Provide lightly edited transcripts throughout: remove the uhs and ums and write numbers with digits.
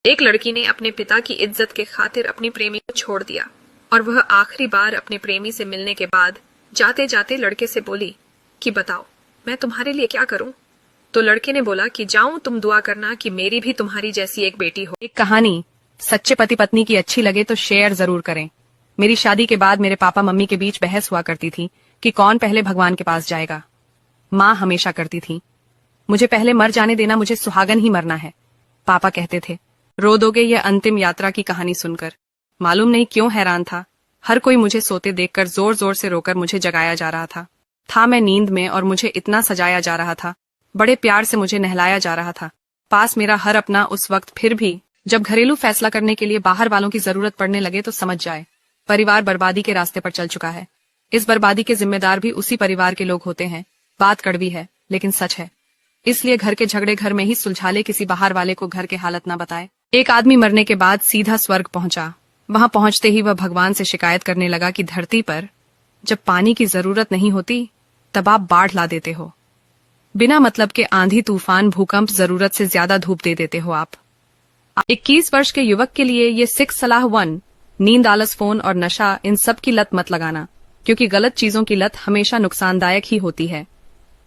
एक लड़की ने अपने पिता की इज्जत के खातिर अपनी प्रेमी को छोड़ दिया और वह आखिरी बार अपने प्रेमी से मिलने के बाद जाते जाते लड़के से बोली कि बताओ मैं तुम्हारे लिए क्या करूं। तो लड़के ने बोला कि जाऊं, तुम दुआ करना कि मेरी भी तुम्हारी जैसी एक बेटी हो। एक कहानी सच्चे पति पत्नी की अच्छी लगे तो शेयर जरूर करें। मेरी शादी के बाद मेरे पापा मम्मी के बीच बहस हुआ करती थी कि कौन पहले भगवान के पास जाएगा। माँ हमेशा करती थी मुझे पहले मर जाने देना, मुझे सुहागन ही मरना है। पापा कहते थे रो दोगे। ये अंतिम यात्रा की कहानी सुनकर मालूम नहीं क्यों हैरान था। हर कोई मुझे सोते देखकर जोर जोर से रोकर मुझे जगाया जा रहा था मैं नींद में और मुझे इतना सजाया जा रहा था, बड़े प्यार से मुझे नहलाया जा रहा था। पास मेरा हर अपना उस वक्त। फिर भी जब घरेलू फैसला करने के लिए बाहर वालों की जरूरत पड़ने लगे तो समझ जाए परिवार बर्बादी के रास्ते पर चल चुका है। इस बर्बादी के जिम्मेदार भी उसी परिवार के लोग होते हैं। बात कड़वी है लेकिन सच है, इसलिए घर के झगड़े घर में ही सुलझा ले, किसी बाहर वाले को घर के हालत ना बताए। एक आदमी मरने के बाद सीधा स्वर्ग पहुंचा। वहां पहुंचते ही वह भगवान से शिकायत करने लगा कि धरती पर जब पानी की जरूरत नहीं होती तब आप बाढ़ ला देते हो। बिना मतलब के आंधी तूफान भूकंप, जरूरत से ज्यादा धूप दे देते हो आप। 21 वर्ष के युवक के लिए ये 6 सलाह 1, नींद, आलस, फोन और नशा, इन सब की लत मत लगाना, क्योंकि गलत चीजों की लत हमेशा नुकसानदायक ही होती है।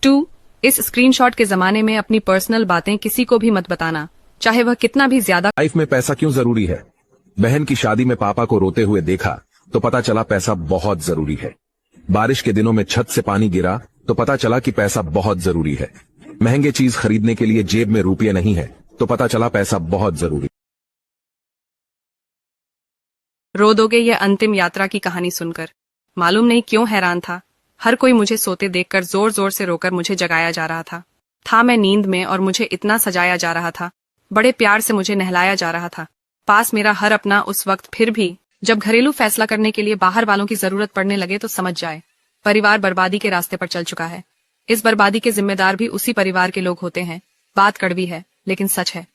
2, इस स्क्रीनशॉट के जमाने में अपनी पर्सनल बातें किसी को भी मत बताना, चाहे वह कितना भी ज्यादा। लाइफ में पैसा क्यों जरूरी है? बहन की शादी में पापा को रोते हुए देखा तो पता चला पैसा बहुत जरूरी है। बारिश के दिनों में छत से पानी गिरा तो पता चला कि पैसा बहुत जरूरी है। महंगे चीज खरीदने के लिए जेब में रुपये नहीं है तो पता चला पैसा बहुत जरूरी। रो दोगे। ये अंतिम यात्रा की कहानी सुनकर मालूम नहीं क्यों हैरान था। हर कोई मुझे सोते देखकर जोर जोर से रोकर मुझे जगाया जा रहा था मैं नींद में और मुझे इतना सजाया जा रहा था, बड़े प्यार से मुझे नहलाया जा रहा था। पास मेरा हर अपना उस वक्त। फिर भी जब घरेलू फैसला करने के लिए बाहर वालों की जरूरत पड़ने लगे तो समझ जाए परिवार बर्बादी के रास्ते पर चल चुका है। इस बर्बादी के जिम्मेदार भी उसी परिवार के लोग होते हैं। बात कड़वी है लेकिन सच है,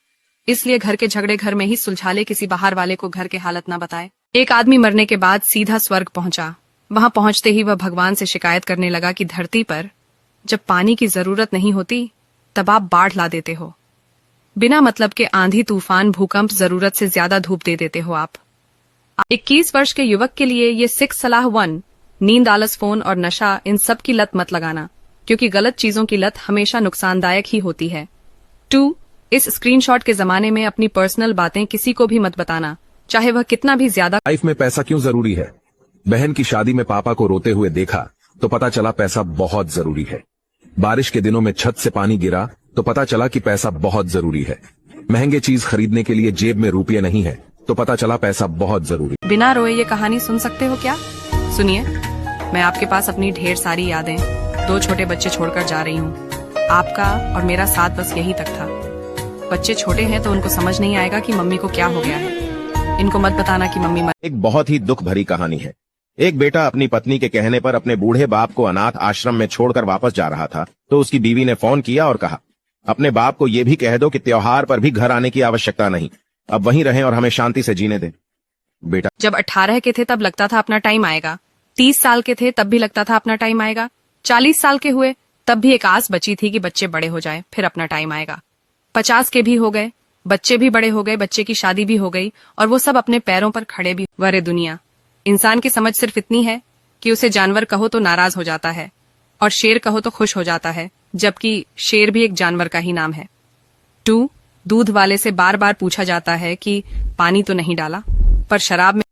इसलिए घर के झगड़े घर में ही सुलझा ले, किसी बाहर वाले को घर के हालत ना बताए। एक आदमी मरने के बाद सीधा स्वर्ग पहुंचा। वहां पहुंचते ही वह भगवान से शिकायत करने लगा कि धरती पर जब पानी की जरूरत नहीं होती तब आप बाढ़ ला देते हो। बिना मतलब के आंधी तूफान भूकंप, जरूरत से ज्यादा धूप दे देते हो आप। 21 वर्ष के युवक के लिए ये 6 सलाह 1, नींद, आलस, फोन और नशा, इन सब की लत मत लगाना, क्योंकि गलत चीजों की लत हमेशा नुकसानदायक ही होती है। 2, इस स्क्रीनशॉट के जमाने में अपनी पर्सनल बातें किसी को भी मत बताना, चाहे वह कितना भी ज्यादा। लाइफ में पैसा क्यों जरूरी है? बहन की शादी में पापा को रोते हुए देखा तो पता चला पैसा बहुत जरूरी है। बारिश के दिनों में छत से पानी गिरा तो पता चला कि पैसा बहुत जरूरी है। महंगे चीज खरीदने के लिए जेब में रुपये नहीं है तो पता चला पैसा बहुत जरूरी। बिना रोए ये कहानी सुन सकते हो क्या? सुनिए, मैं आपके पास अपनी ढेर सारी यादें, 2 छोटे बच्चे छोड़कर जा रही हूँ। आपका और मेरा साथ बस यही तक था। बच्चे छोटे हैं तो उनको समझ नहीं आएगा कि मम्मी को क्या हो गया है। इनको मत बताना कि मम्मी एक बहुत ही दुख भरी कहानी है। एक बेटा अपनी पत्नी के कहने पर अपने बूढ़े बाप को अनाथ आश्रम में छोड़कर वापस जा रहा था तो उसकी बीवी ने फोन किया और कहा, अपने बाप को यह भी कह दो कि त्योहार पर भी घर आने की आवश्यकता नहीं, अब वहीं रहें और हमें शांति से जीने दें। बेटा जब 18 के थे तब लगता था अपना टाइम आएगा, 30 साल के थे तब भी लगता था अपना टाइम आएगा, 40 साल के हुए तब भी एक आस बची थी कि बच्चे बड़े हो जाएं, फिर अपना टाइम आएगा। 50 के भी हो गए, बच्चे भी बड़े हो गए, बच्चे की शादी भी हो गई और वो सब अपने पैरों पर खड़े भी। वरे दुनिया, इंसान की समझ सिर्फ इतनी है कि उसे जानवर कहो तो नाराज हो जाता है और शेर कहो तो खुश हो जाता है, जबकि शेर भी एक जानवर का ही नाम है। 2, दूध वाले से बार बार पूछा जाता है कि पानी तो नहीं डाला, पर शराब में